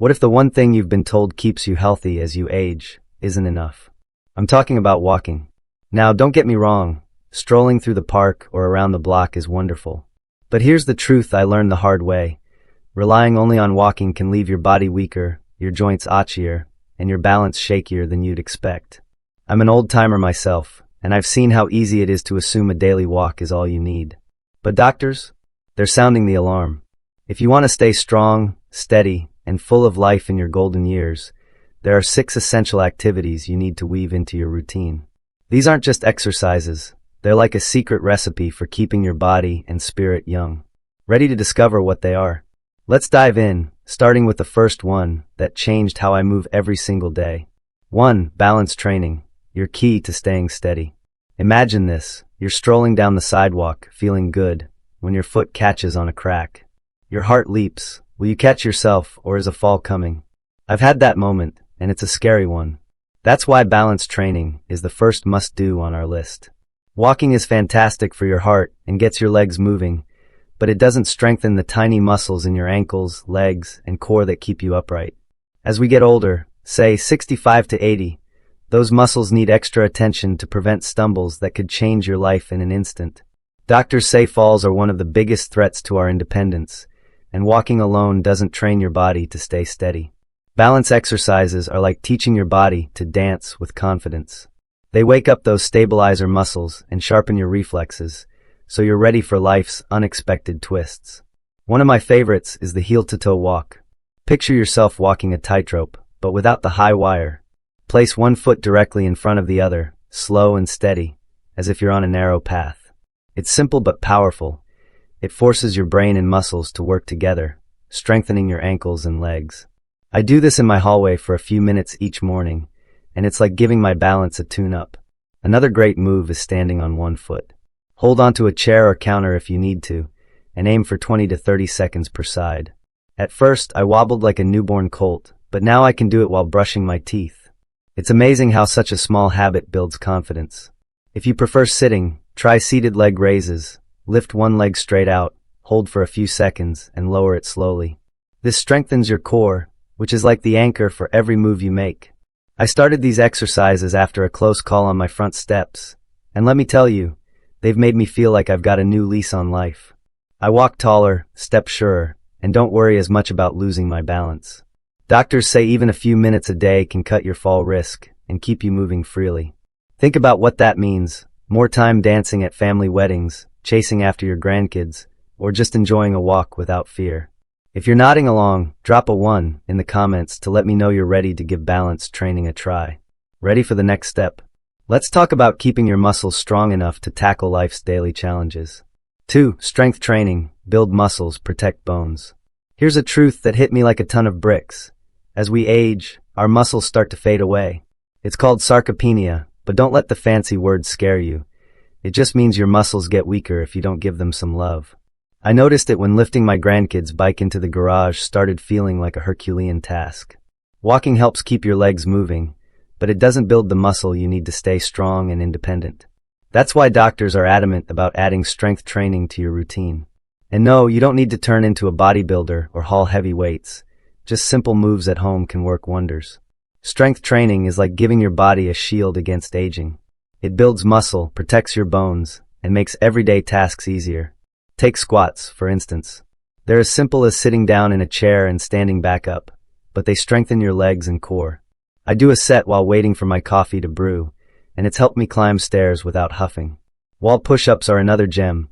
What if the one thing you've been told keeps you healthy as you age isn't enough? I'm talking about walking. Now, don't get me wrong, strolling through the park or around the block is wonderful. But here's the truth I learned the hard way. Relying only on walking can leave your body weaker, your joints itchier, and your balance shakier than you'd expect. I'm an old-timer myself, and I've seen how easy it is to assume a daily walk is all you need. But doctors? They're sounding the alarm. If you want to stay strong, steady, and full of life in your golden years, there are 6 essential activities you need to weave into your routine. These aren't just exercises. They're like a secret recipe for keeping your body and spirit young. Ready to discover what they are? Let's dive in, starting with the first one that changed how I move every single day. 1. Balance training, your key to staying steady. Imagine this. You're strolling down the sidewalk, feeling good, when your foot catches on a crack. Your heart leaps. Will you catch yourself, or is a fall coming? I've had that moment, and it's a scary one. That's why balance training is the first must-do on our list. Walking is fantastic for your heart and gets your legs moving, but it doesn't strengthen the tiny muscles in your ankles, legs, and core that keep you upright. As we get older, say 65 to 80, those muscles need extra attention to prevent stumbles that could change your life in an instant. Doctors say falls are one of the biggest threats to our independence, and walking alone doesn't train your body to stay steady. Balance exercises are like teaching your body to dance with confidence. They wake up those stabilizer muscles and sharpen your reflexes, so you're ready for life's unexpected twists. One of my favorites is the heel-to-toe walk. Picture yourself walking a tightrope, but without the high wire. Place one foot directly in front of the other, slow and steady, as if you're on a narrow path. It's simple but powerful. It forces your brain and muscles to work together, strengthening your ankles and legs. I do this in my hallway for a few minutes each morning, and it's like giving my balance a tune-up. Another great move is standing on one foot. Hold onto a chair or counter if you need to, and aim for 20 to 30 seconds per side. At first, I wobbled like a newborn colt, but now I can do it while brushing my teeth. It's amazing how such a small habit builds confidence. If you prefer sitting, try seated leg raises. Lift one leg straight out, hold for a few seconds, and lower it slowly. This strengthens your core, which is like the anchor for every move you make. I started these exercises after a close call on my front steps, and let me tell you, they've made me feel like I've got a new lease on life. I walk taller, step surer, and don't worry as much about losing my balance. Doctors say even a few minutes a day can cut your fall risk and keep you moving freely. Think about what that means. More time dancing at family weddings, chasing after your grandkids, or just enjoying a walk without fear. If you're nodding along, drop a 1 in the comments to let me know you're ready to give balance training a try. Ready for the next step? Let's talk about keeping your muscles strong enough to tackle life's daily challenges. 2. Strength training. Build muscles, protect bones. Here's a truth that hit me like a ton of bricks. As we age, our muscles start to fade away. It's called sarcopenia, but don't let the fancy words scare you. It just means your muscles get weaker if you don't give them some love. I noticed it when lifting my grandkids' bike into the garage started feeling like a Herculean task. Walking helps keep your legs moving, but it doesn't build the muscle you need to stay strong and independent. That's why doctors are adamant about adding strength training to your routine. And no, you don't need to turn into a bodybuilder or haul heavy weights. Just simple moves at home can work wonders. Strength training is like giving your body a shield against aging. It builds muscle, protects your bones, and makes everyday tasks easier. Take squats, for instance. They're as simple as sitting down in a chair and standing back up, but they strengthen your legs and core. I do a set while waiting for my coffee to brew, and it's helped me climb stairs without huffing. Wall push-ups are another gem.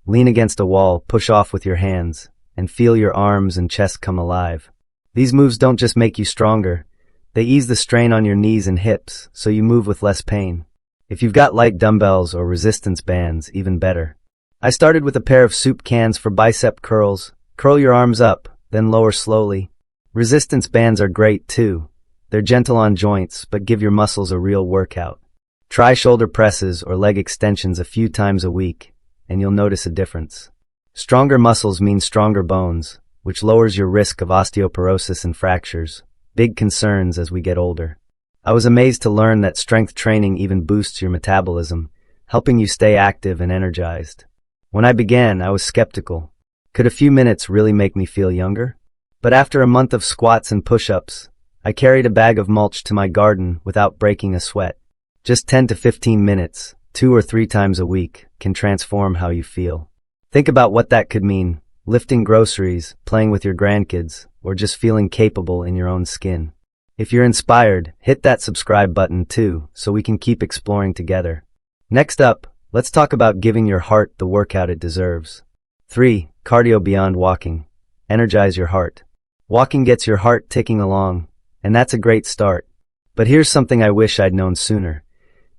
Lean against a wall, push off with your hands, and feel your arms and chest come alive. These moves don't just make you stronger, they ease the strain on your knees and hips so you move with less pain. If you've got light dumbbells or resistance bands, even better. I started with a pair of soup cans for bicep curls. Curl your arms up, then lower slowly. Resistance bands are great too. They're gentle on joints, but give your muscles a real workout. Try shoulder presses or leg extensions a few times a week, and you'll notice a difference. Stronger muscles mean stronger bones, which lowers your risk of osteoporosis and fractures, big concerns as we get older. I was amazed to learn that strength training even boosts your metabolism, helping you stay active and energized. When I began, I was skeptical. Could a few minutes really make me feel younger? But after a month of squats and push-ups, I carried a bag of mulch to my garden without breaking a sweat. Just 10 to 15 minutes, 2 or 3 times a week, can transform how you feel. Think about what that could mean: lifting groceries, playing with your grandkids, or just feeling capable in your own skin. If you're inspired, hit that subscribe button too, so we can keep exploring together. Next up, let's talk about giving your heart the workout it deserves. 3. Cardio beyond walking. Energize your heart. Walking gets your heart ticking along, and that's a great start. But here's something I wish I'd known sooner.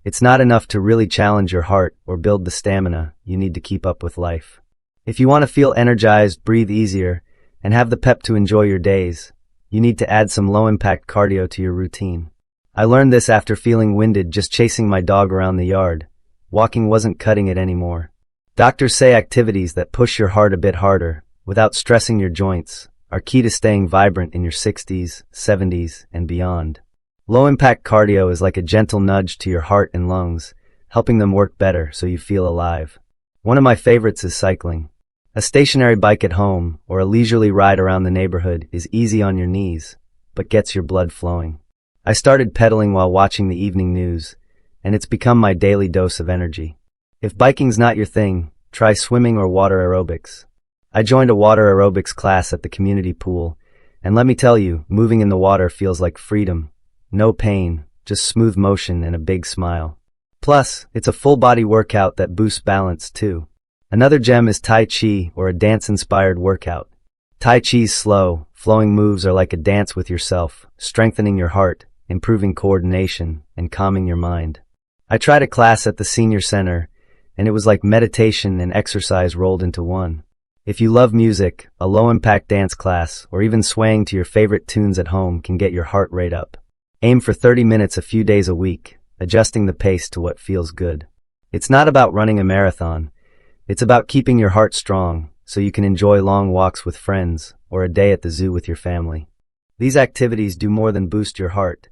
It's not enough to really challenge your heart or build the stamina you need to keep up with life. If you want to feel energized, breathe easier, and have the pep to enjoy your days, you need to add some low-impact cardio to your routine. I learned this after feeling winded just chasing my dog around the yard. Walking wasn't cutting it anymore. Doctors say activities that push your heart a bit harder, without stressing your joints, are key to staying vibrant in your 60s, 70s, and beyond. Low-impact cardio is like a gentle nudge to your heart and lungs, helping them work better so you feel alive. One of my favorites is cycling. A stationary bike at home or a leisurely ride around the neighborhood is easy on your knees, but gets your blood flowing. I started pedaling while watching the evening news, and it's become my daily dose of energy. If biking's not your thing, try swimming or water aerobics. I joined a water aerobics class at the community pool, and let me tell you, moving in the water feels like freedom. No pain, just smooth motion and a big smile. Plus, it's a full-body workout that boosts balance too. Another gem is Tai Chi, or a dance-inspired workout. Tai Chi's slow, flowing moves are like a dance with yourself, strengthening your heart, improving coordination, and calming your mind. I tried a class at the senior center, and it was like meditation and exercise rolled into one. If you love music, a low-impact dance class, or even swaying to your favorite tunes at home can get your heart rate up. Aim for 30 minutes a few days a week, adjusting the pace to what feels good. It's not about running a marathon. It's about keeping your heart strong, so you can enjoy long walks with friends, or a day at the zoo with your family. These activities do more than boost your heart.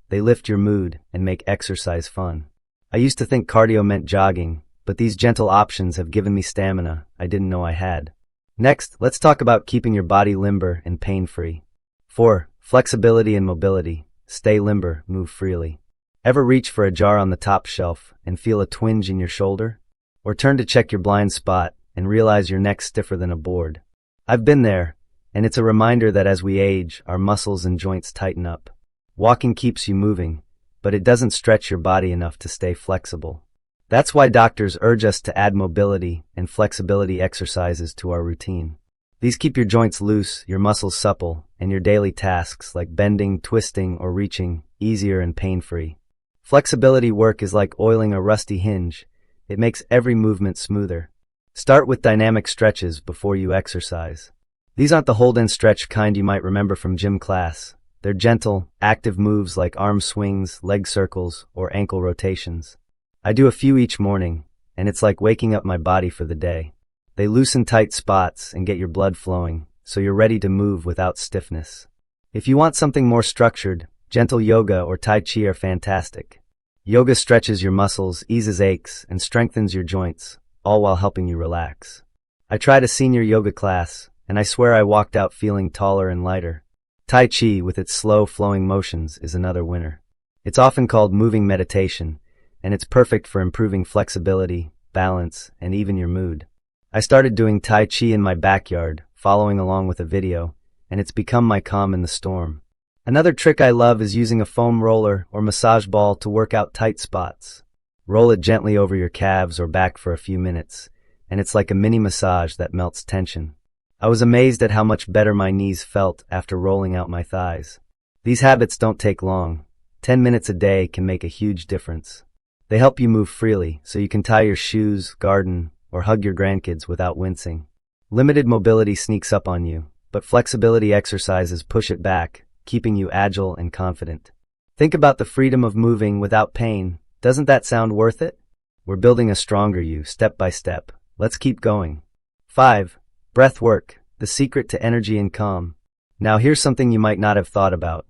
They lift your mood and make exercise fun. I used to think cardio meant jogging, but these gentle options have given me stamina I didn't know I had. Next, let's talk about keeping your body limber and pain-free. 4. Flexibility and mobility. Stay limber, move freely. Ever reach for a jar on the top shelf and feel a twinge in your shoulder? Or turn to check your blind spot and realize your neck's stiffer than a board? I've been there, and it's a reminder that as we age, our muscles and joints tighten up. Walking keeps you moving, but it doesn't stretch your body enough to stay flexible. That's why doctors urge us to add mobility and flexibility exercises to our routine. These keep your joints loose, your muscles supple, and your daily tasks like bending, twisting, or reaching easier and pain-free. Flexibility work is like oiling a rusty hinge. It makes every movement smoother. Start with dynamic stretches before you exercise. These aren't the hold and stretch kind you might remember from gym class. They're gentle, active moves like arm swings, leg circles, or ankle rotations. I do a few each morning, and it's like waking up my body for the day. They loosen tight spots and get your blood flowing, so you're ready to move without stiffness. If you want something more structured, gentle yoga or Tai Chi are fantastic. Yoga stretches your muscles, eases aches, and strengthens your joints, all while helping you relax. I tried a senior yoga class, and I swear I walked out feeling taller and lighter. Tai Chi, with its slow, flowing motions, is another winner. It's often called moving meditation, and it's perfect for improving flexibility, balance, and even your mood. I started doing Tai Chi in my backyard, following along with a video, and it's become my calm in the storm. Another trick I love is using a foam roller or massage ball to work out tight spots. Roll it gently over your calves or back for a few minutes, and it's like a mini massage that melts tension. I was amazed at how much better my knees felt after rolling out my thighs. These habits don't take long. 10 minutes a day can make a huge difference. They help you move freely, so you can tie your shoes, garden, or hug your grandkids without wincing. Limited mobility sneaks up on you, but flexibility exercises push it back, keeping you agile and confident. Think about the freedom of moving without pain. Doesn't that sound worth it? We're building a stronger you, step by step. Let's keep going. 5. Breathwork, the secret to energy and calm. Now here's something you might not have thought about.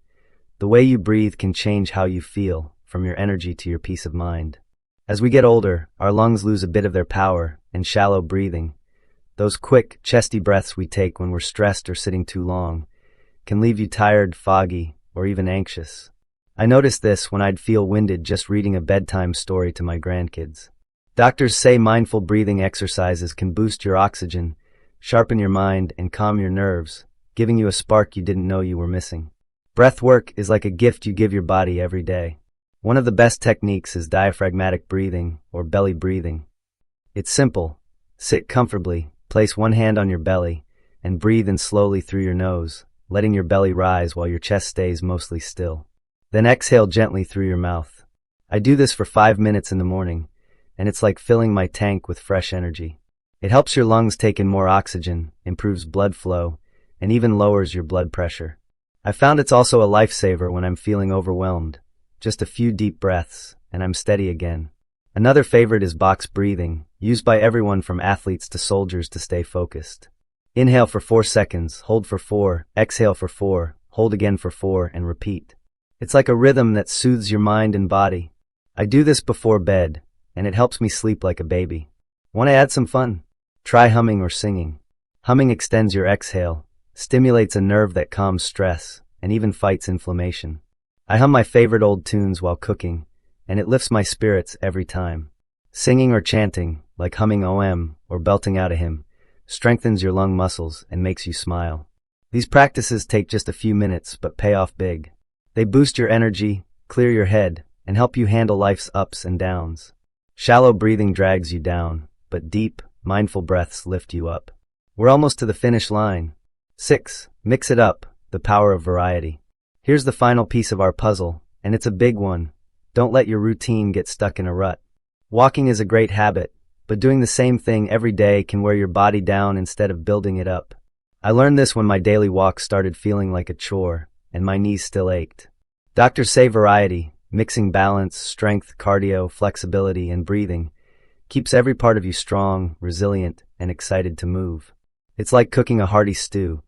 The way you breathe can change how you feel, from your energy to your peace of mind. As we get older, our lungs lose a bit of their power, and shallow breathing, those quick, chesty breaths we take when we're stressed or sitting too long, can leave you tired, foggy, or even anxious. I noticed this when I'd feel winded just reading a bedtime story to my grandkids. Doctors say mindful breathing exercises can boost your oxygen, sharpen your mind, and calm your nerves, giving you a spark you didn't know you were missing. Breathwork is like a gift you give your body every day. One of the best techniques is diaphragmatic breathing, or belly breathing. It's simple. Sit comfortably, place one hand on your belly, and breathe in slowly through your nose, letting your belly rise while your chest stays mostly still. Then exhale gently through your mouth. I do this for 5 minutes in the morning, and it's like filling my tank with fresh energy. It helps your lungs take in more oxygen, improves blood flow, and even lowers your blood pressure. I found it's also a lifesaver when I'm feeling overwhelmed. Just a few deep breaths, and I'm steady again. Another favorite is box breathing, used by everyone from athletes to soldiers to stay focused. Inhale for 4 seconds, hold for 4, exhale for 4, hold again for 4, and repeat. It's like a rhythm that soothes your mind and body. I do this before bed, and it helps me sleep like a baby. Want to add some fun? Try humming or singing. Humming extends your exhale, stimulates a nerve that calms stress, and even fights inflammation. I hum my favorite old tunes while cooking, and it lifts my spirits every time. Singing or chanting, like humming OM or belting out a hymn, strengthens your lung muscles and makes you smile. These practices take just a few minutes but pay off big. They boost your energy, clear your head, and help you handle life's ups and downs. Shallow breathing drags you down, but deep, mindful breaths lift you up. We're almost to the finish line. 6. Mix it up, the power of variety. Here's the final piece of our puzzle, and it's a big one. Don't let your routine get stuck in a rut. Walking is a great habit, but doing the same thing every day can wear your body down instead of building it up. I learned this when my daily walk started feeling like a chore, and my knees still ached. Doctors say variety, mixing balance, strength, cardio, flexibility, and breathing, keeps every part of you strong, resilient, and excited to move. It's like cooking a hearty stew.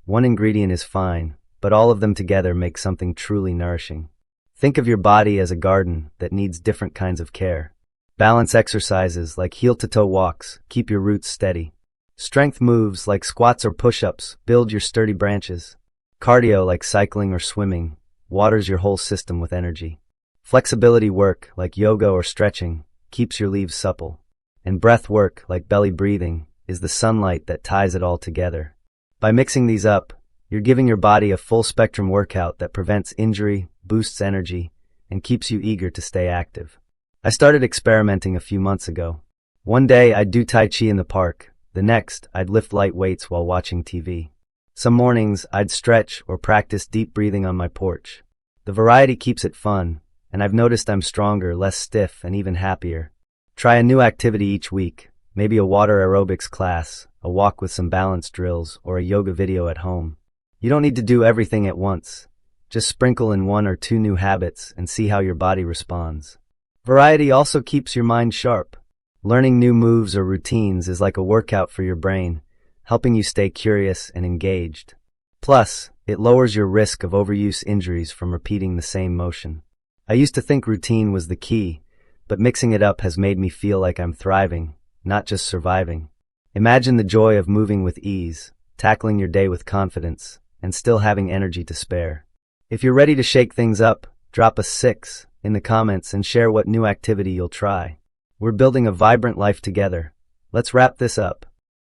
One ingredient is fine, but all of them together make something truly nourishing. Think of your body as a garden that needs different kinds of care. Balance exercises like heel-to-toe walks keep your roots steady. Strength moves like squats or push-ups build your sturdy branches. Cardio like cycling or swimming waters your whole system with energy. Flexibility work like yoga or stretching keeps your leaves supple. And breath work like belly breathing is the sunlight that ties it all together. By mixing these up, you're giving your body a full-spectrum workout that prevents injury, boosts energy, and keeps you eager to stay active. I started experimenting a few months ago. One day I'd do Tai Chi in the park. The next, I'd lift light weights while watching TV. Some mornings, I'd stretch or practice deep breathing on my porch. The variety keeps it fun, and I've noticed I'm stronger, less stiff, and even happier. Try a new activity each week, maybe a water aerobics class, a walk with some balance drills, or a yoga video at home. You don't need to do everything at once. Just sprinkle in 1 or 2 new habits and see how your body responds. Variety also keeps your mind sharp. Learning new moves or routines is like a workout for your brain, helping you stay curious and engaged. Plus, it lowers your risk of overuse injuries from repeating the same motion. I used to think routine was the key, but mixing it up has made me feel like I'm thriving, not just surviving. Imagine the joy of moving with ease, tackling your day with confidence, and still having energy to spare. If you're ready to shake things up, drop a 6 in the comments and share what new activity you'll try. We're building a vibrant life together. Let's wrap this up.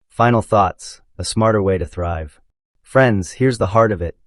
Final thoughts, a smarter way to thrive. Friends, here's the heart of it.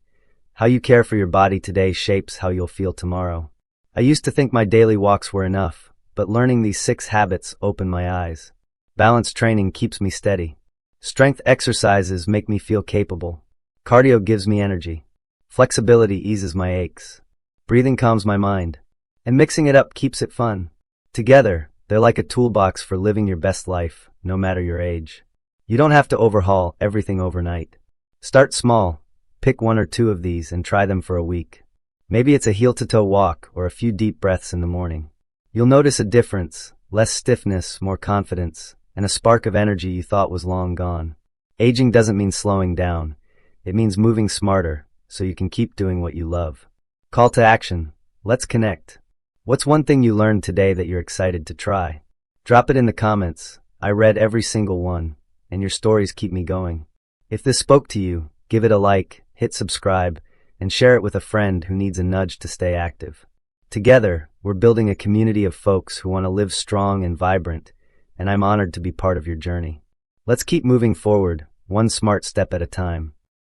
How you care for your body today shapes how you'll feel tomorrow. I used to think my daily walks were enough, but learning these 6 habits opened my eyes. Balance training keeps me steady. Strength exercises make me feel capable. Cardio gives me energy. Flexibility eases my aches. Breathing calms my mind. And mixing it up keeps it fun. Together, they're like a toolbox for living your best life, no matter your age. You don't have to overhaul everything overnight. Start small. Pick 1 or 2 of these and try them for a week. Maybe it's a heel-to-toe walk or a few deep breaths in the morning. You'll notice a difference, less stiffness, more confidence, and a spark of energy you thought was long gone. Aging doesn't mean slowing down. It means moving smarter, so you can keep doing what you love. Call to action. Let's connect. What's one thing you learned today that you're excited to try? Drop it in the comments. I read every single one, and your stories keep me going. If this spoke to you, give it a like hit subscribe, and share it with a friend who needs a nudge to stay active. Together, we're building a community of folks who want to live strong and vibrant, and I'm honored to be part of your journey. Let's keep moving forward, one smart step at a time.